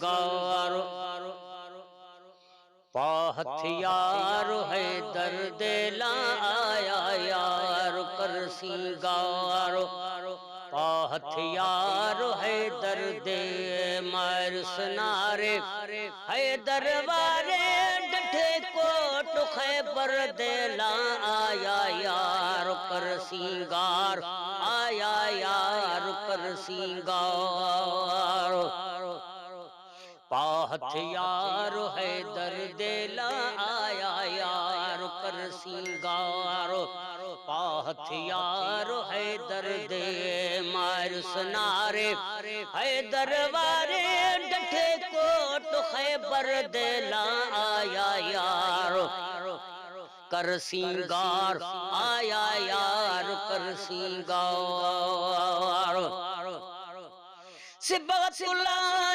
सिंगार पा हथियार है दर्द ला आया यार कर सिंगार पा हथियार है दर्द मार सुनारे है दरबारे डठे कोट खैबर देला आया यार कर सिंगार आया यार कर सिंगार पा हथियार है दर्द ला आया यार कर सिंगार पा हथियार है दर्द मार सुनारे है दरबारे डठे कोट खैबर देला आया यार कर सिंगार आया यार कर सिंगार सिबतुल्लाह